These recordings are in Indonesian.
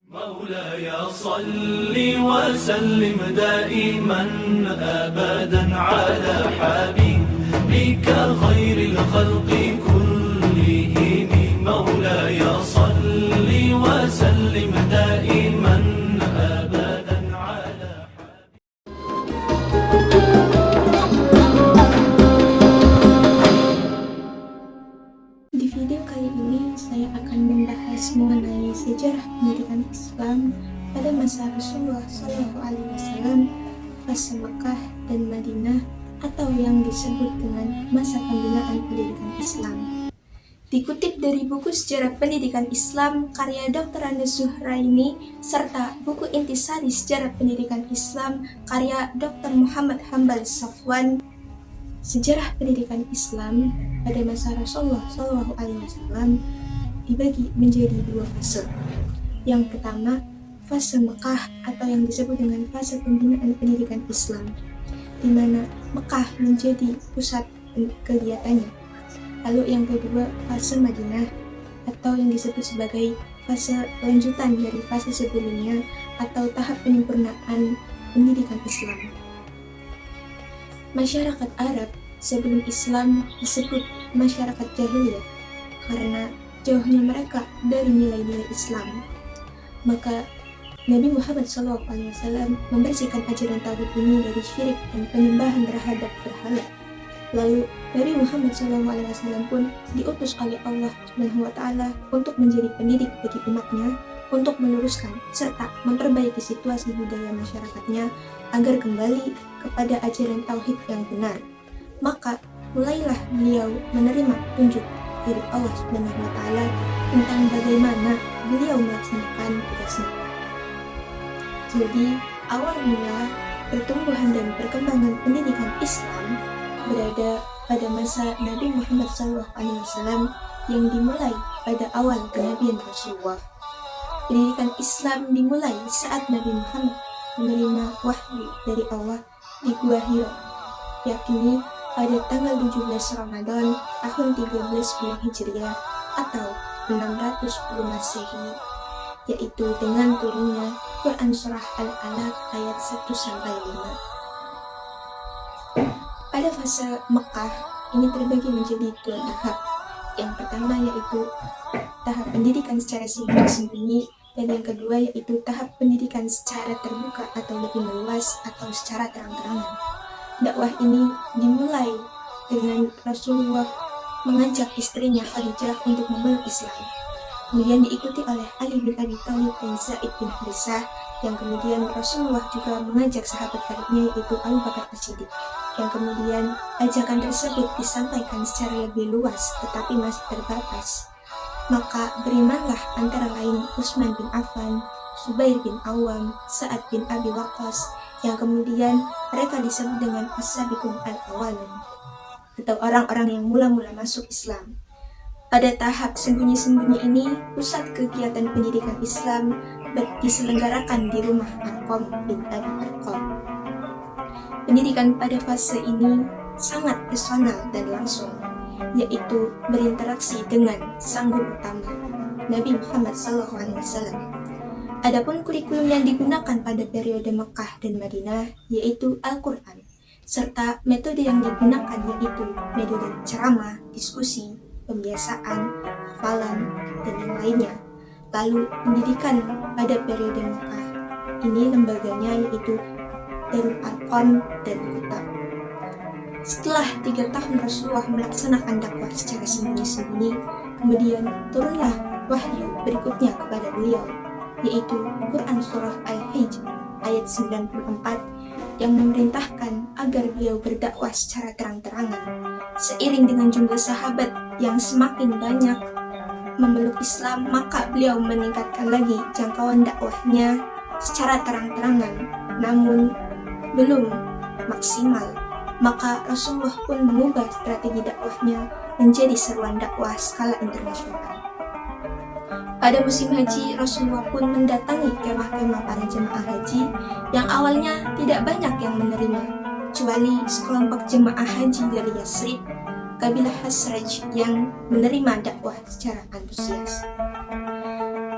مولاي صل وسلم دائما أبدا على حبيبك خير الخلق كلهم. مولاي صل وسلم دائما أبدا على Di video kali ini saya akan membahas mengenai sejarah pendidikan Islam pada masa Rasulullah SAW, fase Mekah dan Madinah, atau yang disebut dengan masa pembinaan pendidikan Islam. Dikutip dari buku Sejarah Pendidikan Islam karya Dr. Andes Zuhraini serta buku Intisari Sejarah Pendidikan Islam karya Dr. Muhammad Hambal Safwan, sejarah pendidikan Islam pada masa Rasulullah SAW dibagi menjadi dua fase. Yang pertama, fase Mekah atau yang disebut dengan fase pembinaan pendidikan Islam, di mana Mekah menjadi pusat kegiatannya. Lalu yang kedua, fase Madinah atau yang disebut sebagai fase lanjutan dari fase sebelumnya atau tahap penyempurnaan pendidikan Islam. Masyarakat Arab sebelum Islam disebut masyarakat jahiliyah karena jauhnya mereka dari nilai-nilai Islam. Maka Nabi Muhammad SAW membersihkan ajaran tauhid ini dari syirik dan penyembahan terhadap berhala. Lalu Nabi Muhammad SAW pun diutus oleh Allah SWT untuk menjadi pendidik bagi umatnya, untuk meluruskan serta memperbaiki situasi budaya masyarakatnya agar kembali kepada ajaran tauhid yang benar. Maka mulailah beliau menerima petunjuk dari Allah SWT tentang bagaimana beliau melaksanakan tugasnya. Jadi awal mula pertumbuhan dan perkembangan pendidikan Islam berada pada masa Nabi Muhammad SAW yang dimulai pada awal kenabian Rasulullah. Pendidikan Islam dimulai saat Nabi Muhammad menerima wahyu dari Allah di Gua Hira, yakni pada tanggal 17 Ramadan tahun 13 bulan Hijriah atau 610 Masehi, yaitu dengan turunnya Quran Surah Al-Alaq ayat 1-5. Pada fase Mekah ini terbagi menjadi dua tahap. Yang pertama yaitu tahap pendidikan secara sembunyi-sembunyi, dan yang kedua yaitu tahap pendidikan secara terbuka atau lebih meluas atau secara terang-terangan. Dakwah ini dimulai dengan Rasulullah mengajak istrinya Khadijah untuk memeluk Islam. Kemudian diikuti oleh Ali bin Abi Thalib dan Zaid bin Harithah, yang kemudian Rasulullah juga mengajak sahabat karibnya yaitu Abu Bakar As-Siddiq, yang kemudian ajakan tersebut disampaikan secara lebih luas tetapi masih terbatas. Maka berimanlah antara lain Utsman bin Affan, Zubair bin Awam, Sa'ad bin Abi Waqqas, yang kemudian mereka disebut dengan as-sabiqun al-awwalun atau orang-orang yang mula-mula masuk Islam. Pada tahap sembunyi-sembunyi ini, pusat kegiatan pendidikan Islam diselenggarakan di rumah Arqam bin Abi Arqam. Pendidikan pada fase ini sangat personal dan langsung, yaitu berinteraksi dengan sang guru utama, Nabi Muhammad SAW. Adapun kurikulum yang digunakan pada periode Mekah dan Madinah yaitu Al-Quran, serta metode yang digunakan yaitu metode ceramah, diskusi, pembiasaan, hafalan, dan yang lainnya. Lalu pendidikan pada periode Mekah ini lembaganya yaitu Darul Arqam dan Kutab. Setelah 3 tahun Rasulullah melaksanakan dakwah secara sembunyi-sembunyi, kemudian turunlah wahyu berikutnya kepada beliau, yaitu Quran Surah Al-Hijr ayat 94 yang memerintahkan agar beliau berdakwah secara terang-terangan. Seiring dengan jumlah sahabat yang semakin banyak memeluk Islam, maka beliau meningkatkan lagi jangkauan dakwahnya secara terang-terangan, namun belum maksimal. Maka Rasulullah pun mengubah strategi dakwahnya menjadi seruan dakwah skala internasional. Pada musim haji, Rasulullah pun mendatangi kemah-kemah para jemaah haji yang awalnya tidak banyak yang menerima, kecuali sekelompok jemaah haji dari Yasrib, kabilah Khazraj yang menerima dakwah secara antusias.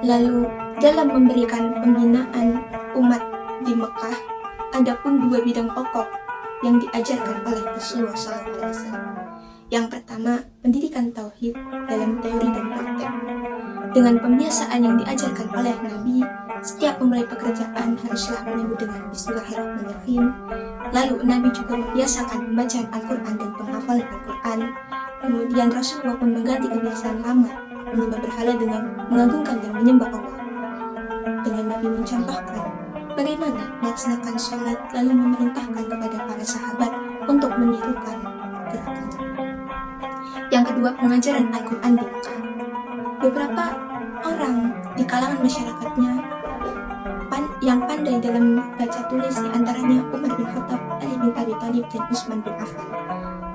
Lalu dalam memberikan pembinaan umat di Mekah, ada pun dua bidang pokok yang diajarkan oleh Rasulullah SAW. Yang pertama, pendidikan tauhid dalam teori dan praktek. Dengan pembiasaan yang diajarkan oleh Nabi, setiap memulai pekerjaan haruslah menyebut dengan Bismillahirrahmanirrahim. Lalu Nabi juga membiasakan pembacaan Al-Quran dan penghafalan Al-Quran. Kemudian Rasulullah pun mengganti kebiasaan lama menyembah berhala dengan mengagungkan dan menyembah Allah. Dengan Nabi mencontohkan bagaimana melaksanakan sholat, lalu memerintahkan kepada para sahabat untuk menirukan gerakannya. Yang kedua, pengajaran Al-Quran di Mekah. Beberapa orang di kalangan masyarakatnya yang pandai dalam baca tulis, diantaranya Umar bin Khattab, Ali bin Abi Thalib, dan Utsman bin Affan.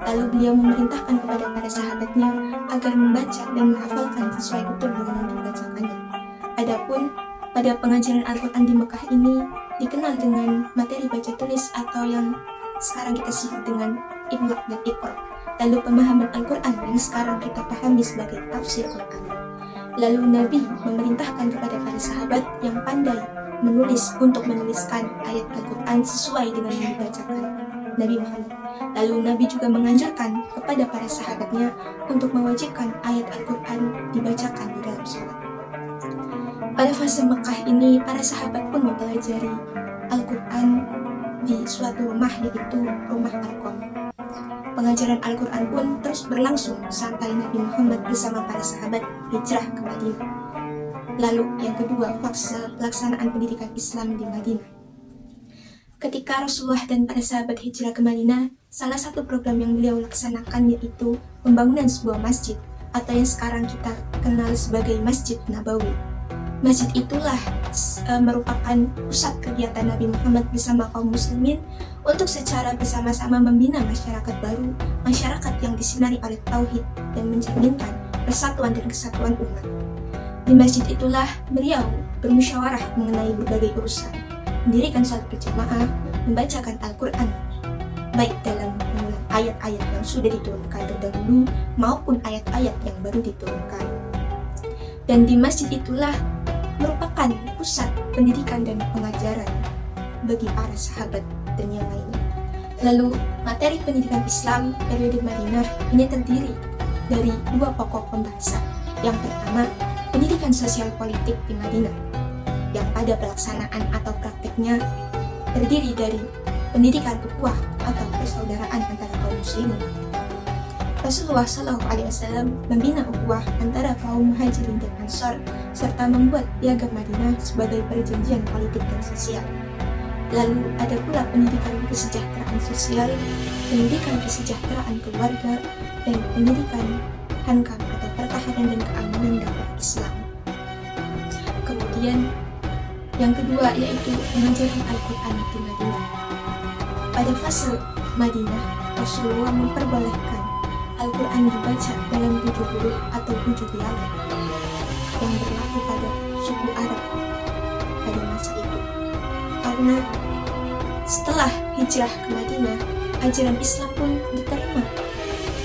Lalu beliau memerintahkan kepada para sahabatnya agar membaca dan menghafalkan sesuai betul dengan yang dibacakannya. Adapun pada pengajaran Al-Quran di Mekah ini dikenal dengan materi baca tulis atau yang sekarang kita sebut dengan imla dan iqra. Lalu pemahaman Al-Quran yang sekarang kita pahami sebagai tafsir Quran. Lalu Nabi memerintahkan kepada para sahabat yang pandai menulis untuk menuliskan ayat Al-Quran sesuai dengan yang dibacakan Nabi Muhammad. Lalu Nabi juga menganjurkan kepada para sahabatnya untuk mewajibkan ayat Al-Quran dibacakan di dalam sholat. Pada fase Mekah ini, para sahabat pun mempelajari Al-Quran di suatu rumah, yaitu rumah Arqam. Pengajaran Al-Quran pun terus berlangsung sampai Nabi Muhammad bersama para sahabat hijrah ke Madinah. Lalu yang kedua, fase pelaksanaan pendidikan Islam di Madinah. Ketika Rasulullah dan para sahabat hijrah ke Madinah, salah satu program yang beliau laksanakan yaitu pembangunan sebuah masjid atau yang sekarang kita kenal sebagai Masjid Nabawi. Masjid itulah merupakan pusat kegiatan Nabi Muhammad bersama kaum muslimin untuk secara bersama-sama membina masyarakat baru, masyarakat yang disinari oleh tauhid dan mencerminkan persatuan dan kesatuan umat. Di masjid itulah beliau bermusyawarah mengenai berbagai urusan, mendirikan salat berjamaah, membacakan Al-Quran, baik dalam pengulang ayat-ayat yang sudah diturunkan terdahulu maupun ayat-ayat yang baru diturunkan. Dan di masjid itulah merupakan pusat pendidikan dan pengajaran bagi para sahabat dan yang lainnya. Lalu materi pendidikan Islam periode Madinah ini terdiri dari dua pokok pembahasan. Yang pertama, pendidikan sosial politik di Madinah, yang pada pelaksanaan atau prakteknya terdiri dari pendidikan ukhuwah atau persaudaraan antara kaum muslimin. Rasulullah SAW membina ukhuwah antara kaum muhajirin dan ansor serta membuat piagam Madinah sebagai perjanjian politik dan sosial. Lalu ada pula pendidikan kesejahteraan sosial, pendidikan kesejahteraan keluarga, dan pendidikan hankam atau pertahanan dan keamanan dakwah Islam. Kemudian yang kedua yaitu pengajaran Al-Quran di Madinah. Pada fase Madinah, Rasulullah memperbolehkan Al-Quran dibaca dalam 7 huruf atau 7 dialek yang berlaku pada suku Arab pada masa itu. Karena setelah hijrah ke Madinah, ajaran Islam pun diterima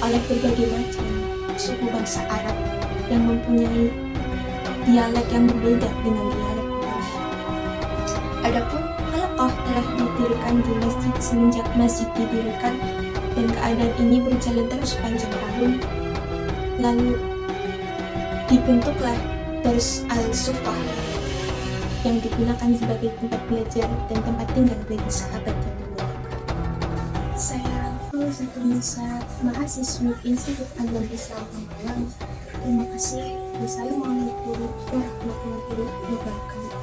oleh berbagai macam suku bangsa Arab yang mempunyai dialek yang berbeda dengan dialek Quraisy. Adapun halaqah telah didirikan di masjid semenjak masjid didirikan, dan keadaan ini berjalan terus sepanjang tahun. Lalu dibentuklah Dars Al-Suffah yang digunakan sebagai tempat belajar dan tempat tinggal bagi sahabat yang dimuliakan. Saya Fauzatun-Nisa, mahasiswi Institut Agama Islam Pemalang. Terima kasih. Wassalamualaikum warahmatullahi wabarakatuh.